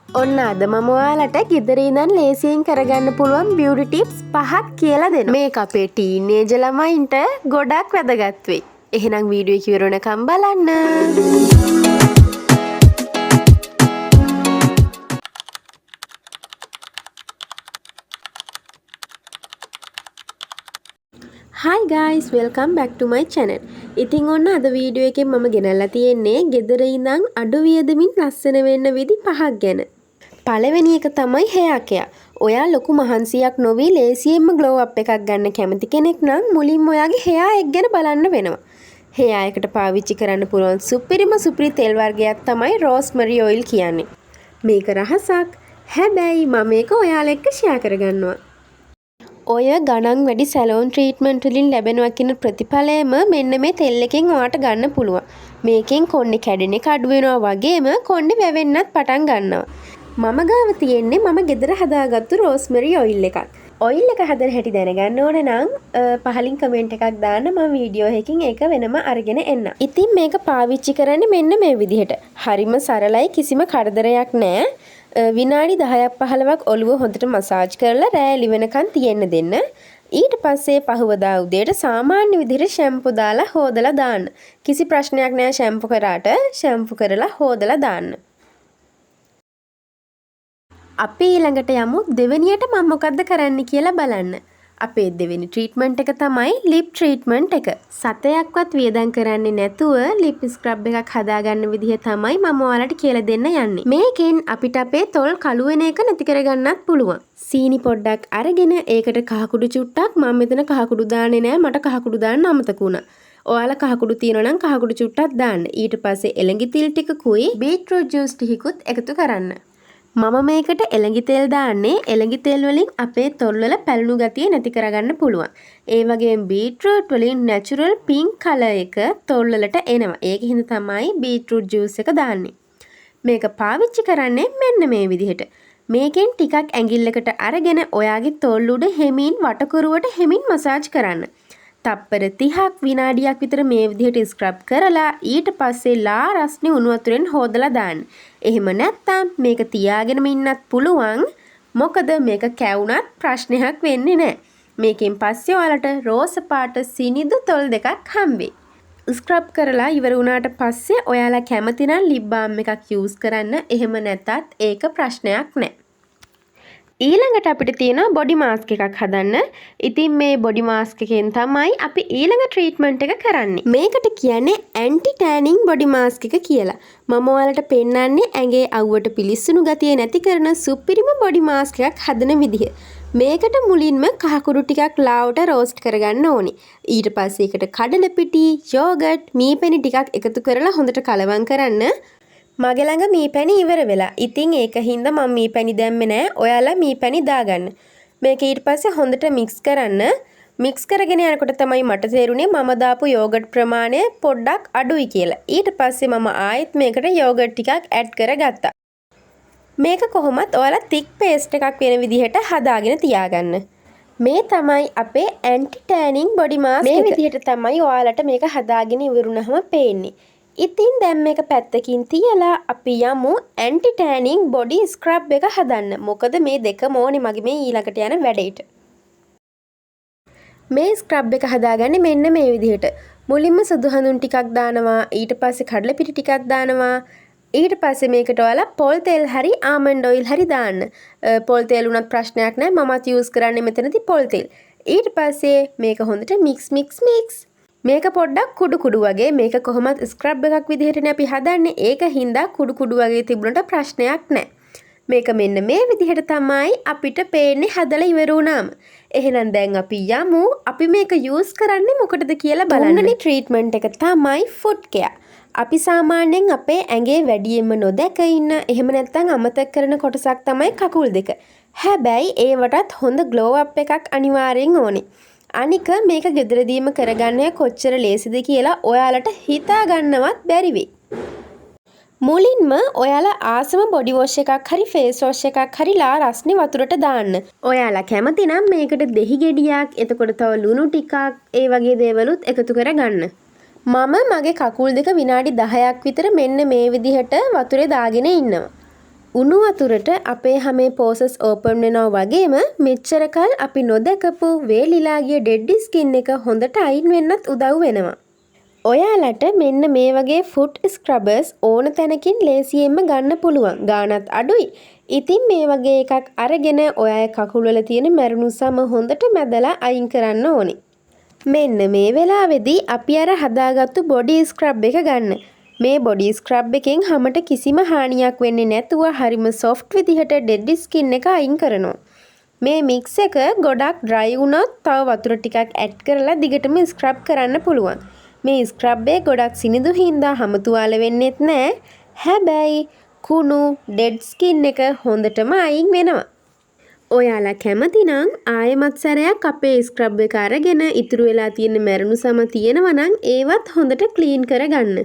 ඔන්න අද මම ඔයාලට ගෙදර ඉඳන් ලේසියෙන් කරගන්න පුළුවන් බියුටි ටිප්ස් 5ක් කියලා දෙනවා. මේක අපේ ටීනේජ් ළමයින්ට ගොඩක් වැදගත් වෙයි. එහෙනම් වීඩියෝ එක ඉවර වෙනකම් බලන්න. Hi guys, welcome back to my channel. ඉතින් ඔන්න අද වීඩියෝ එකෙන් මම ගෙනල්ලා තියෙන්නේ ගෙදර ඉඳන් අඩු වියදමින් ලස්සන වෙන්න විදි 5ක් ගැන. පළවෙනි එක තමයි hair care. ඔයා ලොකු මහන්සියක් නොවි ලේසියෙන්ම glow up එකක් ගන්න කැමති කෙනෙක් නම් මුලින්ම ඔයාගේ hair එක ගැන බලන්න වෙනවා. hair එකට පාවිච්චි කරන්න පුළුවන් සුපිරි තෙල් වර්ගයක් තමයි rosemary oil කියන්නේ. මේක රහසක්. හැබැයි මම මේක ඔයාලා එක්ක share කරගන්නවා. ඔය ගණන් වැඩි සැලෝන් ට්‍රීට්මන්ට් වලින් ලැබෙනවා කියන ප්‍රතිඵලයම මෙන්න මේ තෙල් එකෙන් ඔයාට ගන්න පුළුවන්. මේකෙන් කොණ්ඩේ කැඩෙන එක අඩු වෙනවා වගේම කොණ්ඩේ වැවෙන්නත් පටන් ගන්නවා. මම ගාව තියෙන්නේ මම ගෙදර හදාගත්තු රෝස්මරි ඔයිල් එකක්. ඔයිල් එක හදන හැටි දැනගන්න ඕන නම් පහලින් කමෙන්ට් එකක් දාන්න මම වීඩියෝ එකකින් ඒක වෙනම අරගෙන එන්න. ඉතින් මේක පාවිච්චි කරන්නේ මෙන්න මේ විදිහට. හරිම සරලයි කිසිම කරදරයක් නැහැ. විනාඩි 10ක් 15ක් ඔළුව හොඳට මසාජ් කරලා රෑ එළි වෙනකන් තියෙන්න දෙන්න. ඊට පස්සේ පහවදා උදේට සාමාන්‍ය විදිහට ෂැම්පු දාලා හොදලා දාන්න. කිසි ප්‍රශ්නයක් නැහැ ෂැම්පු කරාට ෂැම්පු කරලා හොදලා දාන්න. අපි ඊළඟට යමු දෙවෙනියට මම මොකද්ද කරන්න කියලා බලන්න. අපේ දෙවෙනි ට්‍රීට්මන්ට් එක තමයි ලිප් ට්‍රීට්මන්ට් එක. සතයක්වත් වියදම් කරන්නේ නැතුව ලිප් ස්ක්‍රබ් එකක් හදාගන්න විදිහ තමයි මම ඔයාලට කියලා දෙන්න යන්නේ. මේකෙන් අපිට අපේ තොල් කළු වෙන එක නැති කරගන්නත් පුළුවන්. සීනි පොඩ්ඩක් අරගෙන ඒකට කහකුඩු චුට්ටක් මම මෙතන කහකුඩු දාන්නේ නැහැ මට කහකුඩු දාන්න අමතක වුණා. ඔයාලා කහකුඩු තියෙනවා නම් කහකුඩු චුට්ටක් දාන්න. ඊට පස්සේ එළඟි තෙල් ටිකකුයි බීට්‍රූට් ජූස් ටිකකුත් එකතු කරන්න. මම මේකට එළඟි තෙල් දාන්නේ එළඟි තෙල් වලින් අපේ තොල් වල පැලුණු ගතිය නැති කරගන්න පුළුවන්. ඒ වගේම බීට්‍රූට් වලින් natural pink color එක තොල් වලට එනවා. ඒක හින්දා තමයි බීට්‍රූට් ජූස් එක දාන්නේ. මේක පාවිච්චි කරන්නේ මෙන්න මේ විදිහට. මේකෙන් ටිකක් ඇඟිල්ලකට අරගෙන ඔයාගේ තොල් උඩ හෙමින් වටකුරුවට හෙමින් මසාජ් කරන්න. තප්පර 30ක් විනාඩියක් විතර මේ විදිහට ස්ක්‍රබ් කරලා ඊට පස්සේ ලා රස්නේ උණු වතුරෙන් හොදලා දාන්න. එහෙම නැත්නම් මේක තියාගෙනම ඉන්නත් පුළුවන්. මොකද මේක කැවුනත් ප්‍රශ්නයක් වෙන්නේ නැහැ. මේකෙන් පස්සේ ඔයාලට රෝස පාට සිනිඳු තොල් දෙකක් හම්බෙයි. ස්ක්‍රබ් කරලා ඉවර වුණාට පස්සේ ඔයාලා කැමති නම් ලිප් බාම් එකක් යූස් කරන්න. එහෙම නැතත් ඒක ප්‍රශ්නයක් නැහැ. ඊළඟට අපිට තියෙනවා බොඩි මාස්ක් එකක් හදන්න. ඉතින් මේ බොඩි මාස්ක් එකෙන් තමයි අපි ඊළඟ ට්‍රීට්මන්ට් එක කරන්නේ. මේකට කියන්නේ ඇන්ටි ටෑනින් බොඩි මාස්ක් එක කියලා. මම ඔයාලට පෙන්නන්නේ ඇඟේ අවුවට පිලිස්සුණු ගතිය නැති කරන සුපිරිම බොඩි මාස්ක් එකක් හදන විදිහ. මේකට මුලින්ම කහකුඩු ටිකක් ලාවට රෝස්ට් කරගන්න ඕනි. ඊට පස්සේ ඒකට කඩල පිටි, යෝගට්, මීපැණි ටිකක් එකතු කරලා හොඳට කලවම් කරන්න. මගේ ළඟ මීපැණි ඉවර වෙලා. ඉතින් ඒක හින්දා මම මීපැණි දැම්මේ නැහැ. ඔයාලා මීපැණි දාගන්න. මේක ඊට පස්සේ හොඳට මික්ස් කරන්න. මික්ස් කරගෙන යනකොට තමයි මට තේරුනේ මම දාපු යෝගට් ප්‍රමාණය පොඩ්ඩක් අඩුයි කියලා. ඊට පස්සේ මම ආයෙත් මේකට යෝගට් ටිකක් ඇඩ් කරගත්තා. මේක කොහොමත් ඔයාලා thick paste එකක් වෙන විදිහට හදාගෙන තියාගන්න. මේ තමයි අපේ ඇන්ටි ටෑනින් බොඩි මාස්ක් එක. මේ විදිහට තමයි ඔයාලට මේක හදාගෙන ඉවරුනහම පේන්නේ. ඉතින් දැන් මේක පැත්තකින් තියලා අපි යමු ඇන්ටි ටෑනින් බොඩි ස්ක්‍රබ් එක හදන්න. මොකද මේ දෙකම ඕනේ මගේ මේ ඊළඟට යන වැඩේට. මේ ස්ක්‍රබ් එක හදාගන්නේ මෙන්න මේ විදිහට. මුලින්ම සුදු හඳුන් ටිකක් දානවා. ඊට පස්සේ කඩල පිටි ටිකක් දානවා. ඊට පස්සේ මේකට ඔයාලා පොල් තෙල් හරි ආමන්ඩ් ඔයිල් හරි දාන්න. පොල් තෙල් උනත් ප්‍රශ්නයක් නැහැ. මමත් යූස් කරන්නේ මෙතනදී පොල් තෙල්. ඊට පස්සේ මේක හොඳට මික්ස්. මේක පොඩ්ඩක් කුඩු වගේ. මේක කොහොමත් ස්ක්‍රබ් එකක් විදිහටනේ අපි හදන්නේ. ඒක හින්දා කුඩු වගේ තිබුණට ප්‍රශ්නයක් නැහැ. මේක මෙන්න මේ විදිහට තමයි අපිට පේන්නේ හදලා ඉවර වුණාම. එහෙනම් දැන් අපි යමු. අපි මේක යූස් කරන්නේ මොකටද කියලා බලන්න. තුන්වෙනි ට්‍රීට්මන්ට් එක තමයි ෆුට් කෙයා. අපි සාමාන්‍යයෙන් අපේ ඇඟේ වැඩියෙන්ම නොදැක ඉන්න එහෙම නැත්නම් අමතක කරන කොටසක් තමයි කකුල් දෙක. හැබැයි ඒවටත් හොඳ ග්ලෝ අප් එකක් අනිවාර්යෙන් ඕනේ. අනික මේක ගෙදරදීම කරගන්නේ කොච්චර ලේසිද කියලා ඔයාලට හිතා ගන්නවත් බැරි වෙයි. මුලින්ම ඔයාලා ආසම බොඩි වොෂ් එකක් හරි ෆේස් වොෂ් එකක් හරි ලා රස්නේ වතුරට දාන්න. ඔයාලා කැමති නම් මේකට දෙහි ගෙඩියක්, එතකොට තව ලුණු ටිකක්, ඒ වගේ දේවලුත් එකතු කරගන්න. මම මගේ කකුල් දෙක විනාඩි 10ක් විතර මෙන්න මේ විදිහට වතුරේ දාගෙන ඉන්නවා. උණු වතුරට අපේ හැමේ පෝසස් ඕපන් වෙනවා වගේම මෙච්චර කල් අපි නොදකපු වේලිලා ගිය ඩෙඩ් ස්කින් එක හොඳට අයින් වෙන්නත් උදව් වෙනවා. ඔයාලට මෙන්න මේ වගේ ෆුට් ස්ක්‍රබර්ස් ඕන තැනකින් ලේසියෙන්ම ගන්න පුළුවන්. ගාණත් අඩුයි. ඉතින් මේ වගේ එකක් අරගෙන ඔයාගේ කකුල් වල තියෙන මැරුණු සම හොඳට මැදලා අයින් කරන්න ඕනේ. මෙන්න මේ වෙලාවේදී අපි අර හදාගත්තු බොඩි ස්ක්‍රබ් එක ගන්න. මේ බොඩි ස්ක්‍රබ් එකෙන් හැමට කිසිම හානියක් වෙන්නේ නැතුව හරිම සොෆ්ට් විදිහට ඩෙඩ් ස්කින් එක අයින් කරනවා. මේ මික්ස් එක ගොඩක් ඩ්‍රයි වුණොත් තව වතුර ටිකක් ඇඩ් කරලා දිගටම ස්ක්‍රබ් කරන්න පුළුවන්. මේ ස්ක්‍රබ් එක ගොඩක් සිනිඳු හින්දා හැම තුවාල වෙන්නෙත් නෑ. හැබැයි කුණු ඩෙඩ් ස්කින් එක හොඳටම අයින් වෙනවා. ඔයාලා කැමති නම් ආයෙමත් සැරයක් අපේ ස්ක්‍රබ් එක අරගෙන ඉතුරු වෙලා තියෙන මැරුණු සම තියෙනවා නම් ඒවත් හොඳට ක්ලීන් කරගන්න.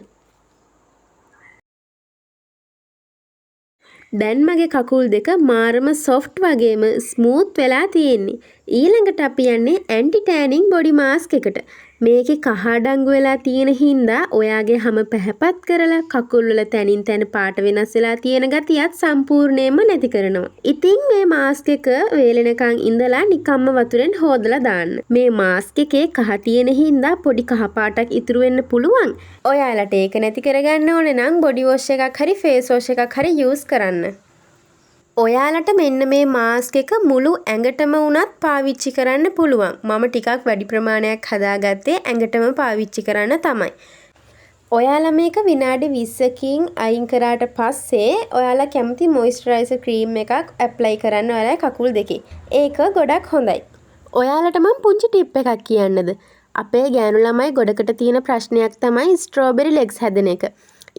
දැන් මගේ කකුල් දෙක මාරම සොෆ්ට් වගේම ස්මූත් වෙලා තියෙන්නේ. ඊළඟට අපි යන්නේ ඇන්ටි ටෑනින් බොඩි මාස්ක් එකට. මේකේ කහ අඩංගු වෙලා තියෙන හින්දා ඔයාගේ හැම පැහැපත් කරලා කකුල් වල තනින් තන පාට වෙනස් වෙලා තියෙන ගතියත් සම්පූර්ණයෙන්ම නැති කරනවා. ඉතින් මේ මාස්ක් එක වේලෙනකන් ඉඳලා නිකම්ම වතුරෙන් හොදලා දාන්න. මේ මාස්ක් එකේ කහ තියෙන හින්දා පොඩි කහ පාටක් ඉතුරු වෙන්න පුළුවන්. ඔයාලට ඒක නැති කරගන්න ඕනේ නම් බොඩි වොෂ් එකක් හරි ෆේස් වොෂ් එකක් හරි යූස් කරන්න. ඔයාලට මෙන්න මේ මාස්ක් එක මුළු ඇඟටම වුණත් පාවිච්චි කරන්න පුළුවන්. මම ටිකක් වැඩි ප්‍රමාණයක් හදාගත්තේ ඇඟටම පාවිච්චි කරන්න තමයි. ඔයාලා මේක විනාඩි 20කින් අයින් කරාට පස්සේ ඔයාලා කැමති මොයිස්චරයිසර් ක්‍රීම් එකක් ඇප්ලයි කරන්න ඔයාලා කකුල් දෙකේ. ඒක ගොඩක් හොඳයි. ඔයාලට මම පුංචි ටිප් එකක් කියන්නද? අපේ ගෑනු ළමයි ගොඩකට තියෙන ප්‍රශ්නයක් තමයි ස්ට්‍රෝබෙරි ලෙග්ස් හැදෙන එක.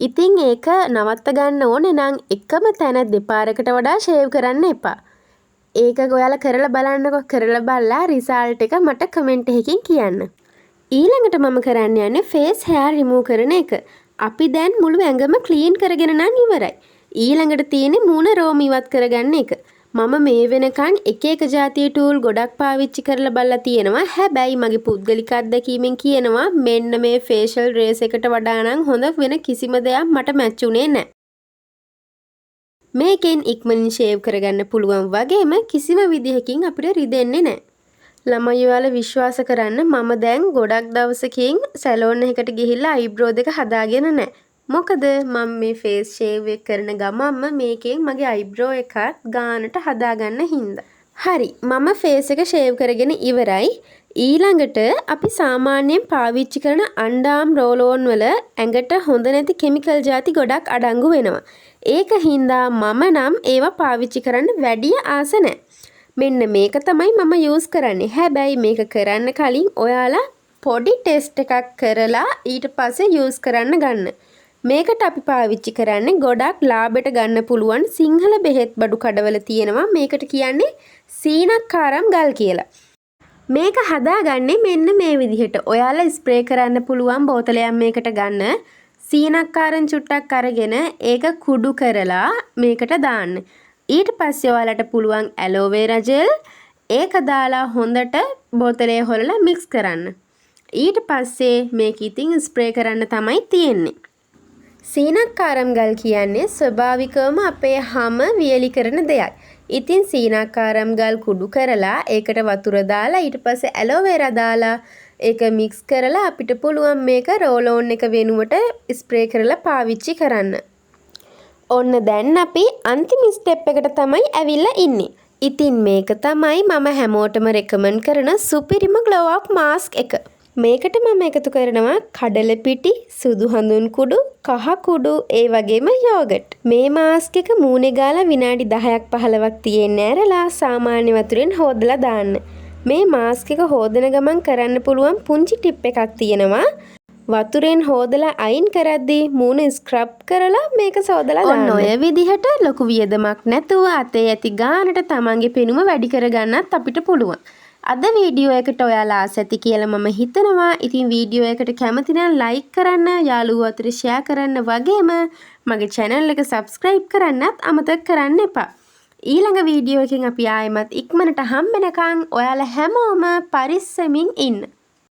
ඉතින් ඒක නවත්ත ගන්න ඕනේ නම් එකම තැන දෙපාරකට වඩා ෂේව් කරන්න එපා. ඒක ඔයාලා කරලා බලන්නකෝ. කරලා බලලා රිසල්ට් එක මට කමෙන්ට් එකකින් කියන්න. ඊළඟට මම කරන්න යන්නේ ෆේස් හෙයාර් රිමූව් කරන එක. අපි දැන් මුළු ඇඟම ක්ලීන් කරගෙන නම් ඉවරයි. ඊළඟට තියෙන්නේ මූණ රෝම ඉවත් කරගන්න එක. මම මේ වෙනකන් එක එක જાතිය ටූල් ගොඩක් පාවිච්චි කරලා බලලා තියෙනවා. හැබැයි මගේ පුද්ගලික අත්දැකීමෙන් කියනවා මෙන්න මේ ෆේෂල් රේස් එකට වඩා නම් හොඳ වෙන කිසිම දෙයක් මට මැච් උනේ නැහැ. මේකෙන් ඉක්මනින් ෂේව් කරගන්න පුළුවන් වගේම කිසිම විදිහකින් අපිට රිදෙන්නේ නැහැ. ළමයි ඔයාලා විශ්වාස කරන්න මම දැන් ගොඩක් දවසකින් සැලෝන් එකකට ගිහිල්ලා අයිබ්‍රෝ දෙක හදාගෙන නැහැ. මොකද මම මේ ෆේස් ෂේව් එක කරන ගමන්ම මේකෙන් මගේ අයිබ්‍රෝ එකත් ගානට හදාගන්න හින්දා. හරි මම ෆේස් එක ෂේව් කරගෙන ඉවරයි. ඊළඟට අපි සාමාන්‍යයෙන් පාවිච්චි කරන අන්ඩාම් රෝල් ඕන් වල ඇඟට හොඳ නැති කිමිකල් ಜಾති ගොඩක් අඩංගු වෙනවා. ඒක හින්දා මම නම් ඒවා පාවිච්චි කරන්න වැඩි ආස නැහැ. මෙන්න මේක තමයි මම යූස් කරන්නේ. හැබැයි මේක කරන්න කලින් ඔයාලා පොඩි ටෙස්ට් එකක් කරලා ඊට පස්සේ යූස් කරන්න ගන්න. මේකට අපි පාවිච්චි කරන්නේ ගොඩක් ලාභයට ගන්න පුළුවන් සිංහල බෙහෙත් බඩු කඩවල තියෙනවා. මේකට කියන්නේ සීනක්කාරම් ගල් කියලා. මේක හදාගන්නේ මෙන්න මේ විදිහට. ඔයාලා ස්ප්‍රේ කරන්න පුළුවන් බෝතලයක් මේකට ගන්න. සීනක්කාරම් චුට්ටක් අරගෙන ඒක කුඩු කරලා මේකට දාන්න. ඊට පස්සේ ඔයාලට පුළුවන් ඇලෝවේරා ජෙල් ඒක දාලා හොඳට බෝතලේ හොරලා මික්ස් කරන්න. ඊට පස්සේ මේක ඉතින් ස්ප්‍රේ කරන්න තමයි තියෙන්නේ. සීනක්කාරම් ගල් කියන්නේ ස්වභාවිකවම අපේ හැම වියලි කරන දෙයක්. ඉතින් සීනක්කාරම් ගල් කුඩු කරලා ඒකට වතුර දාලා ඊට පස්සේ ඇලෝවේරා දාලා ඒක මික්ස් කරලා අපිට පුළුවන් මේක රෝල් ඕන් එක වෙනුවට ස්ප්‍රේ කරලා පාවිච්චි කරන්න. ඔන්න දැන් අපි අන්තිම ස්ටෙප් එකට තමයි ඇවිල්ලා ඉන්නේ. ඉතින් මේක තමයි මම හැමෝටම රෙකමන්ඩ් කරන සුපිරිම ග්ලෝ අප් මාස්ක් එක. මේකට මම එකතු කරනවා කඩල පිටි, සුදු හඳුන් කුඩු, කහ කුඩු, ඒ වගේම යෝගට්. මේ මාස්ක් එක මූණේ ගාලා විනාඩි 10ක් 15ක් තියෙන්න ඇරලා සාමාන්‍ය වතුරෙන් හොදලා දාන්න. මේ මාස්ක් එක හොදන ගමන් කරන්න පුළුවන් පුංචි ටිප් එකක් තියෙනවා. වතුරෙන් හොදලා අයින් කරද්දී මූණ ස්ක්‍රබ් කරලා මේක සෝදලා දාන්න. ඔන්න ඔය විදිහට ලොකු වියදමක් නැතුව අතේ ඇති ගානට තමන්ගේ පෙනුම වැඩි කරගන්නත් අපිට පුළුවන්. අද වීඩියෝ එකට ඔයාලා ආස ඇති කියලා මම හිතනවා. ඉතින් වීඩියෝ එකට කැමති නම් ලයික් කරන්න, යාළුවෝ අතර ෂෙයා කරන්න වගේම මගේ channel එක subscribe කරන්නත් අමතක කරන්න එපා. ඊළඟ වීඩියෝ එකකින් අපි ආයෙමත් ඉක්මනට හම්බෙනකන් ඔයාලා හැමෝම පරිස්සමින් ඉන්න.